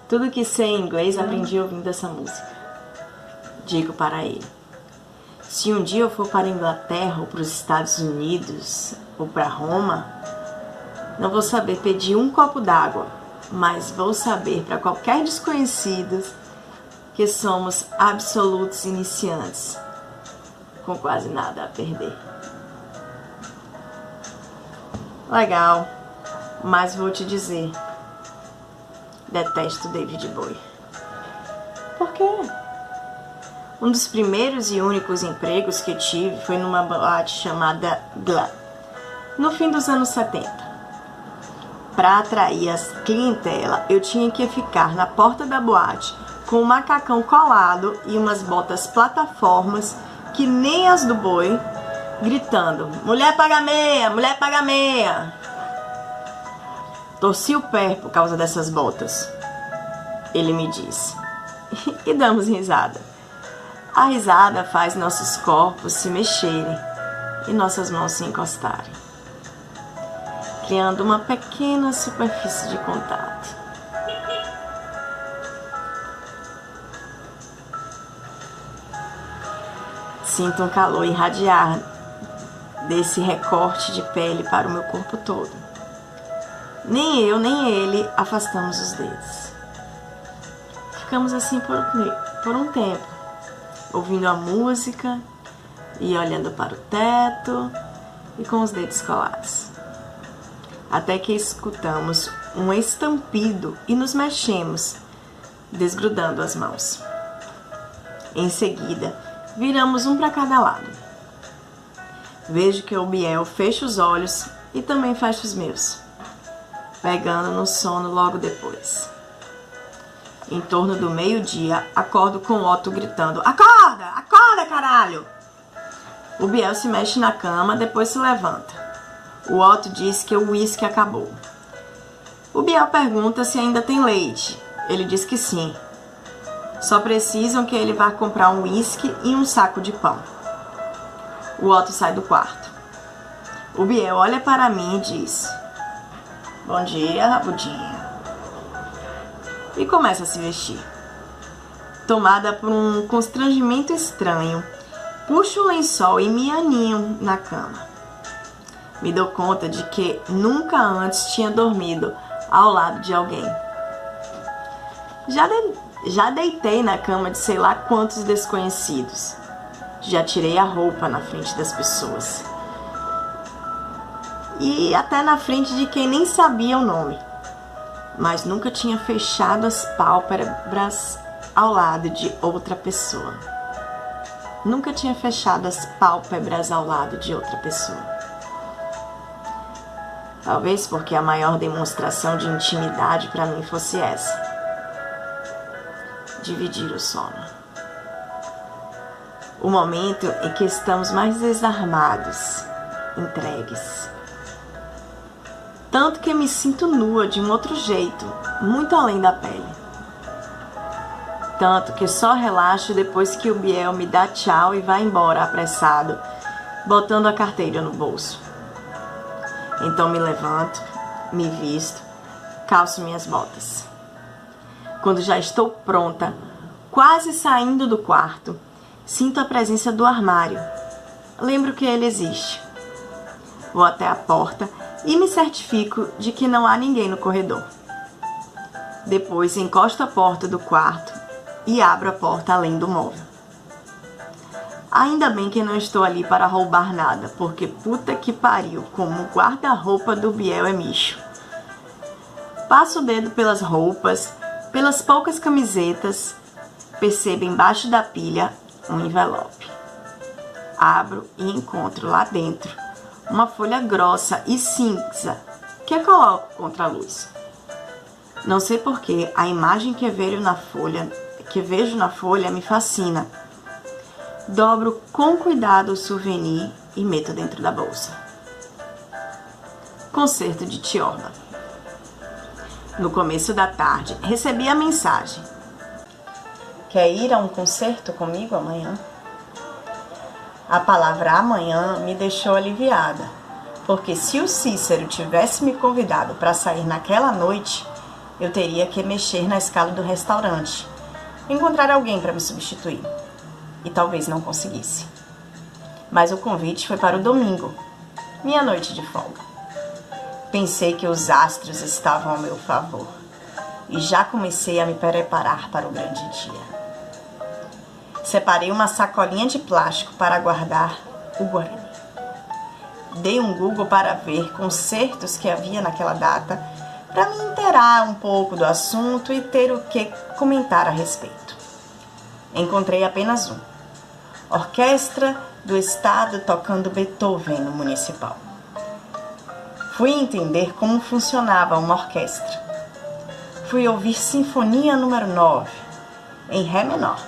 Tudo que sei em inglês aprendi ouvindo essa música. Digo para ele: se um dia eu for para a Inglaterra ou para os Estados Unidos ou para Roma, não vou saber pedir um copo d'água, mas vou saber para qualquer desconhecido que somos absolutos iniciantes, com quase nada a perder. Legal, mas vou te dizer, detesto David Bowie. Por quê? Um dos primeiros e únicos empregos que tive foi numa boate chamada Glam, no fim dos anos 70. Para atrair as clientela, eu tinha que ficar na porta da boate com um macacão colado e umas botas plataformas que nem as do Boi, gritando: mulher paga meia, mulher paga meia. Torci o pé por causa dessas botas, ele me disse, e damos risada. A risada faz nossos corpos se mexerem e nossas mãos se encostarem, criando uma pequena superfície de contato. Sinto um calor irradiar desse recorte de pele para o meu corpo todo. Nem eu, nem ele afastamos os dedos. Ficamos assim por um tempo, ouvindo a música e olhando para o teto e com os dedos colados. Até que escutamos um estampido e nos mexemos, desgrudando as mãos. Em seguida, viramos um para cada lado. Vejo que o Biel fecha os olhos e também fecha os meus, pegando no sono logo depois. Em torno do meio-dia, acordo com o Otto gritando: acorda, acorda, caralho! O Biel se mexe na cama, depois se levanta. O Otto diz que o uísque acabou. O Biel pergunta se ainda tem leite. Ele diz que sim. Só precisam que ele vá comprar um uísque e um saco de pão. O Otto sai do quarto. O Biel olha para mim e diz: bom dia, rabudinha. E começa a se vestir. Tomada por um constrangimento estranho, puxo o lençol e me aninho na cama. Me dou conta de que nunca antes tinha dormido ao lado de alguém. Já deitei na cama de sei lá quantos desconhecidos. Já tirei a roupa na frente das pessoas. E até na frente de quem nem sabia o nome. Mas nunca tinha fechado as pálpebras ao lado de outra pessoa. Nunca tinha fechado as pálpebras ao lado de outra pessoa. Talvez porque a maior demonstração de intimidade para mim fosse essa: dividir o sono. O momento em que estamos mais desarmados, entregues. Tanto que me sinto nua de um outro jeito, muito além da pele. Tanto que só relaxo depois que o Biel me dá tchau e vai embora apressado, botando a carteira no bolso. Então me levanto, me visto, calço minhas botas. Quando já estou pronta, quase saindo do quarto, sinto a presença do armário. Lembro que ele existe. Vou até a porta e me certifico de que não há ninguém no corredor. Depois encosto a porta do quarto e abro a porta além do móvel. Ainda bem que não estou ali para roubar nada, porque puta que pariu, como o guarda-roupa do Biel é micho. Passo o dedo pelas roupas, pelas poucas camisetas, percebo embaixo da pilha um envelope. Abro e encontro lá dentro uma folha grossa e cinza que eu coloco contra a luz. Não sei porquê, a imagem que vejo na folha me fascina. Dobro com cuidado o souvenir e meto dentro da bolsa. Concerto de Tiorba. No começo da tarde, recebi a mensagem: quer ir a um concerto comigo amanhã? A palavra amanhã me deixou aliviada, porque se o Cícero tivesse me convidado para sair naquela noite, Eu teria que mexer na escala do restaurante, encontrar alguém para me substituir. E talvez não conseguisse. Mas o convite foi para o domingo, minha noite de folga. Pensei que os astros estavam ao meu favor e já comecei a me preparar para o grande dia. Separei uma sacolinha de plástico para guardar o Guarani. Dei um Google para ver concertos que havia naquela data, para me inteirar um pouco do assunto e ter o que comentar a respeito. Encontrei apenas um: Orquestra do Estado tocando Beethoven no Municipal. Fui entender como funcionava uma orquestra. Fui ouvir Sinfonia número 9, em Ré menor.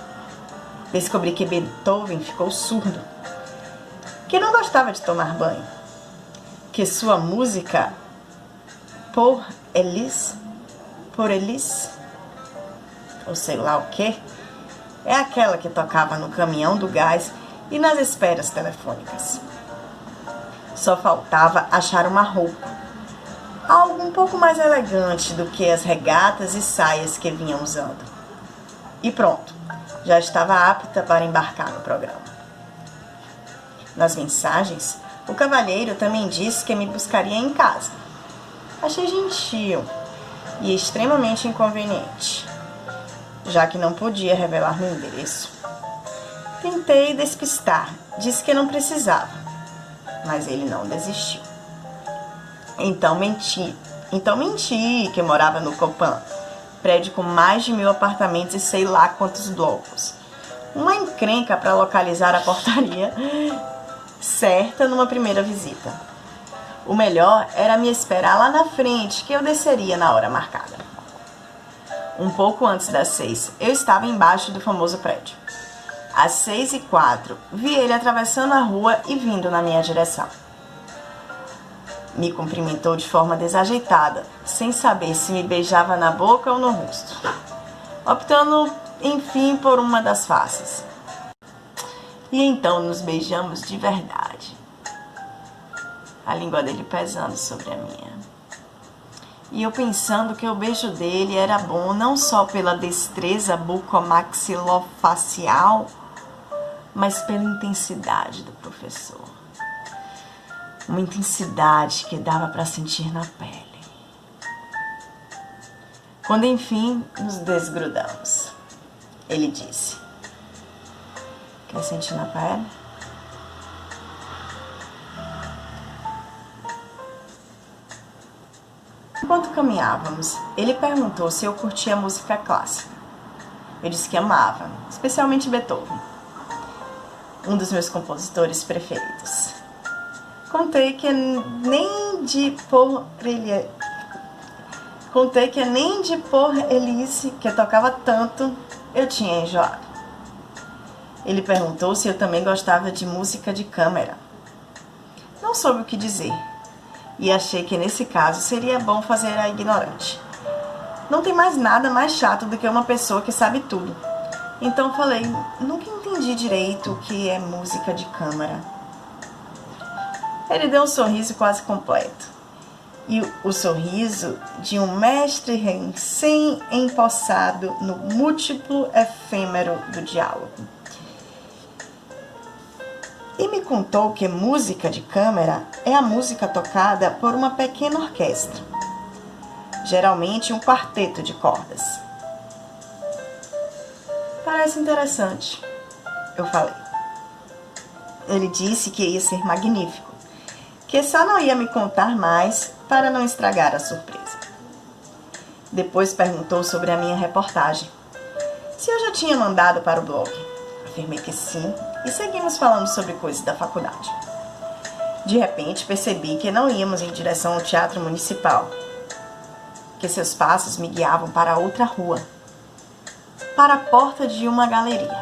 Descobri que Beethoven ficou surdo, que não gostava de tomar banho, que sua música Pour Elise, ou sei lá o que, é aquela que tocava no caminhão do gás e nas esperas telefônicas. Só faltava achar uma roupa, algo um pouco mais elegante do que as regatas e saias que vinham usando. E pronto, já estava apta para embarcar no programa. Nas mensagens, o cavalheiro também disse que me buscaria em casa. Achei gentil e extremamente inconveniente, já que não podia revelar meu endereço. Tentei despistar, disse que não precisava, mas ele não desistiu. Então menti que morava no Copan, prédio com mais de 1000 apartamentos e sei lá quantos blocos. Uma encrenca para localizar a portaria certa numa primeira visita. O melhor era me esperar lá na frente, que eu desceria na hora marcada. Um pouco antes das 6, eu estava embaixo do famoso prédio. Às 6h04, vi ele atravessando a rua e vindo na minha direção. Me cumprimentou de forma desajeitada, sem saber se me beijava na boca ou no rosto, optando, enfim, por uma das faces. E então nos beijamos de verdade, a língua dele pesando sobre a minha. E eu pensando que o beijo dele era bom não só pela destreza bucomaxilofacial, mas pela intensidade do professor. Uma intensidade que dava para sentir na pele. Quando enfim nos desgrudamos, ele disse: quer sentir na pele? Enquanto caminhávamos, ele perguntou se eu curtia música clássica. Eu disse que amava, especialmente Beethoven, um dos meus compositores preferidos. Contei que nem de Pour Elise, que tocava tanto, eu tinha enjoado. Ele perguntou se eu também gostava de música de câmara. Não soube o que dizer, e achei que nesse caso seria bom fazer a ignorante. Não tem mais nada mais chato do que uma pessoa que sabe tudo. Então falei: nunca entendi direito o que é música de câmara. Ele deu um sorriso quase completo, e o sorriso de um mestre recém-empossado no múltiplo efêmero do diálogo. E me contou que música de câmara é a música tocada por uma pequena orquestra, geralmente um quarteto de cordas. Parece interessante, eu falei. Ele disse que ia ser magnífico, que só não ia me contar mais para não estragar a surpresa. Depois perguntou sobre a minha reportagem, se eu já tinha mandado para o blog. Afirmei que sim, e seguimos falando sobre coisas da faculdade. De repente percebi que não íamos em direção ao Teatro Municipal, que seus passos me guiavam para outra rua, para a porta de uma galeria,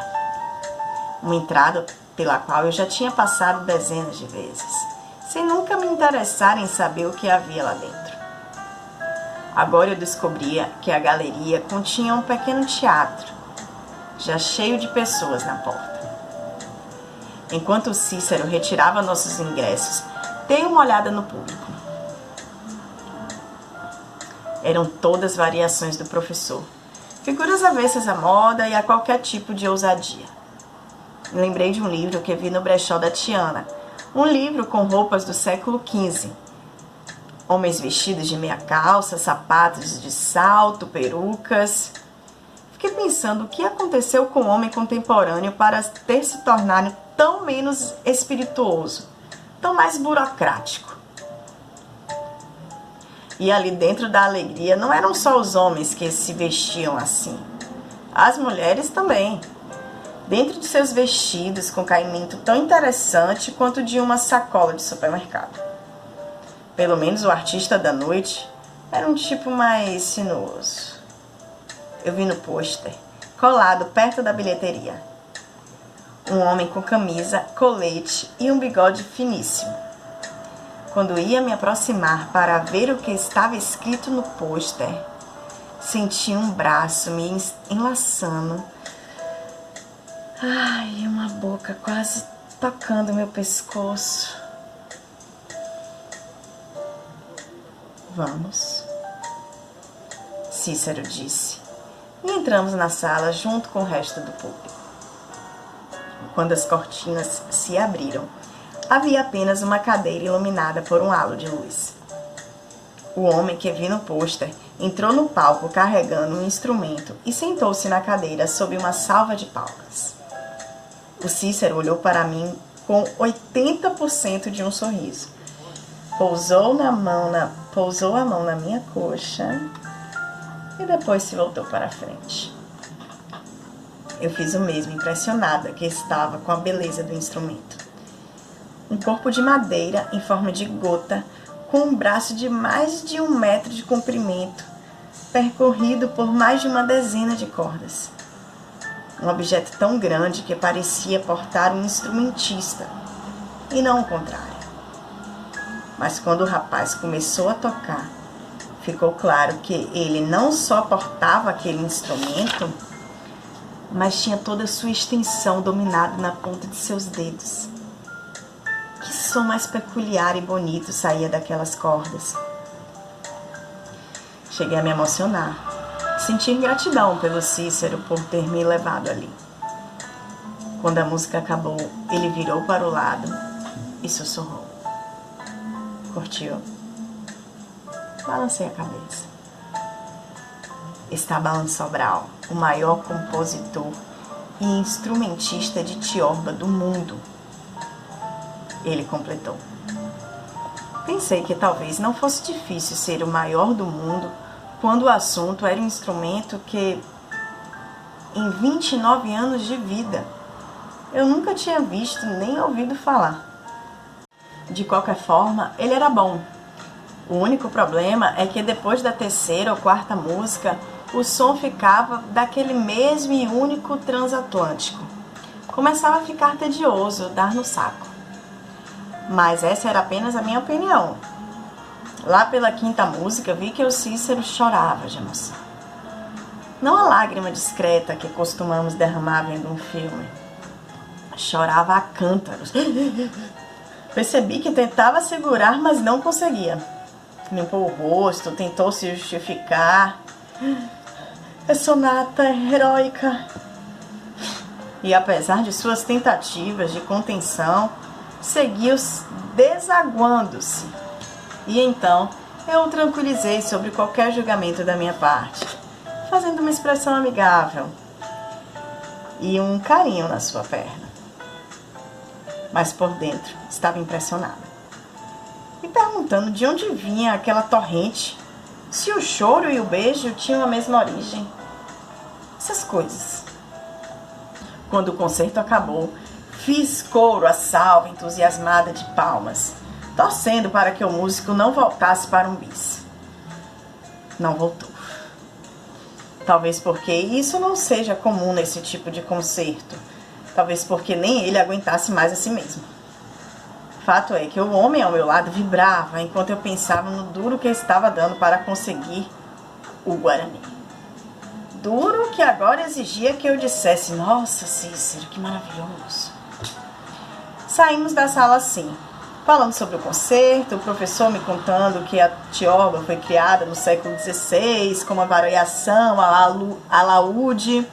uma entrada pela qual eu já tinha passado dezenas de vezes, sem nunca me interessar em saber o que havia lá dentro. Agora eu descobria que a galeria continha um pequeno teatro, já cheio de pessoas na porta. Enquanto o Cícero retirava nossos ingressos, dei uma olhada no público. Eram todas variações do professor. Figuras avessas à moda e a qualquer tipo de ousadia. Me lembrei de um livro que vi no brechó da Tiana. Um livro com roupas do século XV. Homens vestidos de meia calça, sapatos de salto, perucas. Fiquei pensando o que aconteceu com o homem contemporâneo para ter se tornado tão menos espirituoso, tão mais burocrático. E ali dentro da alegria não eram só os homens que se vestiam assim. As mulheres também. Dentro de seus vestidos com caimento tão interessante quanto de uma sacola de supermercado. Pelo menos o artista da noite era um tipo mais sinuoso. Eu vi no pôster, colado perto da bilheteria. Um homem com camisa, colete e um bigode finíssimo. Quando ia me aproximar para ver o que estava escrito no pôster, senti um braço me enlaçando. Ai, uma boca quase tocando meu pescoço. Vamos, Cícero disse. E entramos na sala junto com o resto do público. Quando as cortinas se abriram, havia apenas uma cadeira iluminada por um halo de luz. O homem que vi no pôster entrou no palco carregando um instrumento e sentou-se na cadeira sob uma salva de palmas. O Cícero olhou para mim com 80% de um sorriso. Pousou a mão na minha coxa e depois se voltou para a frente. Eu fiz o mesmo, impressionada que estava com a beleza do instrumento. Um corpo de madeira em forma de gota, com um braço de mais de 1 metro de comprimento, percorrido por mais de uma dezena de cordas. Um objeto tão grande que parecia portar um instrumentista, e não o contrário. Mas quando o rapaz começou a tocar, ficou claro que ele não só portava aquele instrumento, mas tinha toda a sua extensão dominada na ponta de seus dedos. Que som mais peculiar e bonito saía daquelas cordas. Cheguei a me emocionar, sentir gratidão pelo Cícero por ter me levado ali. Quando a música acabou, ele virou para o lado e sussurrou. Curtiu? Balancei a cabeça. Esteban Sobral, o maior compositor e instrumentista de tiorba do mundo. Ele completou. Pensei que talvez não fosse difícil ser o maior do mundo quando o assunto era um instrumento que, em 29 anos de vida, eu nunca tinha visto nem ouvido falar. De qualquer forma, ele era bom. O único problema é que depois da terceira ou quarta música, o som ficava daquele mesmo e único transatlântico. Começava a ficar tedioso, dar no saco. Mas essa era apenas a minha opinião. Lá pela quinta música, vi que o Cícero chorava de emoção. Não a lágrima discreta que costumamos derramar vendo um filme. Chorava a cântaros. Percebi que tentava segurar, mas não conseguia. Limpou o rosto, tentou se justificar. É sonata heróica. E apesar de suas tentativas de contenção, seguiu desaguando-se. E então eu o tranquilizei sobre qualquer julgamento da minha parte, fazendo uma expressão amigável e um carinho na sua perna. Mas por dentro estava impressionada, me perguntando de onde vinha aquela torrente, se o choro e o beijo tinham a mesma origem. Essas coisas. Quando o concerto acabou, fiz coro à salva entusiasmada de palmas, torcendo para que o músico não voltasse para um bis. Não voltou. Talvez porque isso não seja comum nesse tipo de concerto. Talvez porque nem ele aguentasse mais a si mesmo. Fato é que o homem ao meu lado vibrava enquanto eu pensava no duro que estava dando para conseguir o Guarani. Duro que agora exigia que eu dissesse: nossa, Cícero, que maravilhoso. Saímos da sala assim, falando sobre o concerto, o professor me contando que a tiorba foi criada no século XVI, como a variação, a laúde.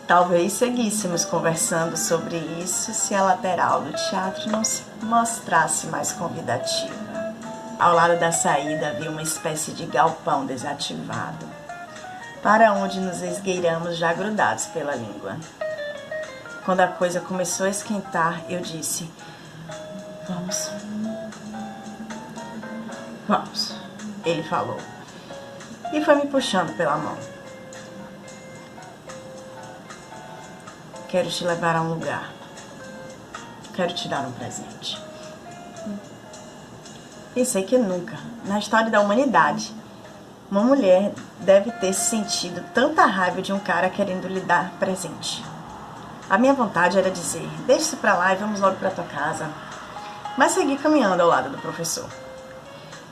Talvez seguíssemos conversando sobre isso se a lateral do teatro não se mostrasse mais convidativa. Ao lado da saída havia uma espécie de galpão desativado, para onde nos esgueiramos já grudados pela língua. Quando a coisa começou a esquentar, eu disse: Vamos. Vamos, ele falou, e foi me puxando pela mão. Quero te levar a um lugar. Quero te dar um presente. Pensei que nunca, na história da humanidade, uma mulher deve ter sentido tanta raiva de um cara querendo lhe dar presente. A minha vontade era dizer: deixa isso pra lá e vamos logo pra tua casa. Mas segui caminhando ao lado do professor,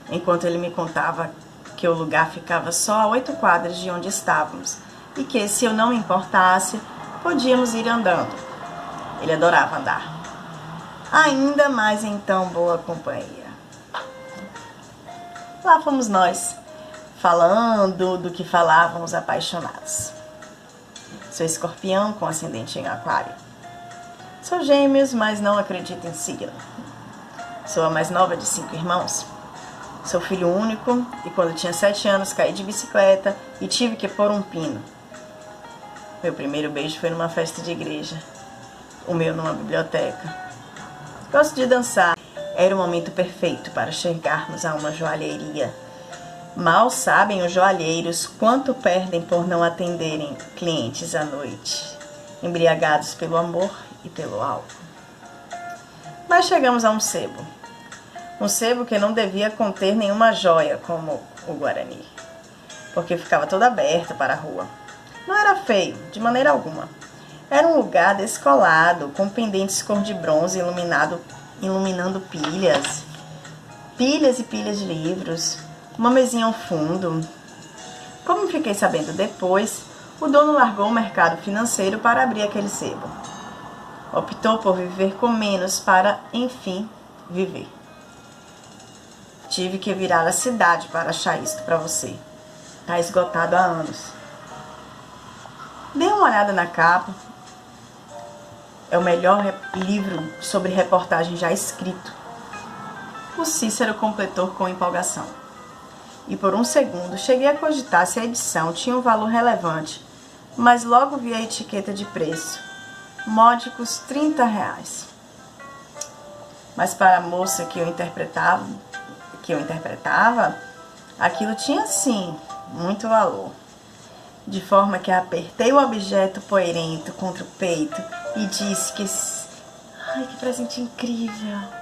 enquanto ele me contava que o lugar ficava só a 8 quadras de onde estávamos e que, se eu não me importasse, podíamos ir andando. Ele adorava andar. Ainda mais em tão boa companhia. Lá fomos nós, falando do que falávamos apaixonados. Sou escorpião com ascendente em aquário. Sou gêmeos, mas não acredito em signo. Sou a mais nova de 5 irmãos. Sou filho único e quando tinha 7 anos caí de bicicleta e tive que pôr um pino. Meu primeiro beijo foi numa festa de igreja, o meu numa biblioteca. Gosto de dançar. Era o momento perfeito para chegarmos a uma joalheria. Mal sabem os joalheiros quanto perdem por não atenderem clientes à noite, embriagados pelo amor e pelo álcool. Mas chegamos a um sebo. Um sebo que não devia conter nenhuma joia, como o Guarani, porque ficava todo aberto para a rua. Não era feio, de maneira alguma. Era um lugar descolado, com pendentes cor de bronze iluminando pilhas e pilhas de livros, uma mesinha ao fundo. Como fiquei sabendo depois, o dono largou o mercado financeiro para abrir aquele sebo. Optou por viver com menos para, enfim, viver. Tive que virar a cidade para achar isto para você. Tá esgotado há anos. Dê uma olhada na capa. É o melhor livro sobre reportagem já escrito. O Cícero completou com empolgação. E por um segundo cheguei a cogitar se a edição tinha um valor relevante, mas logo vi a etiqueta de preço. Módicos R$30. Mas para a moça que eu interpretava, aquilo tinha sim muito valor. De forma que apertei o objeto poeirento contra o peito e disse que... Ai, que presente incrível!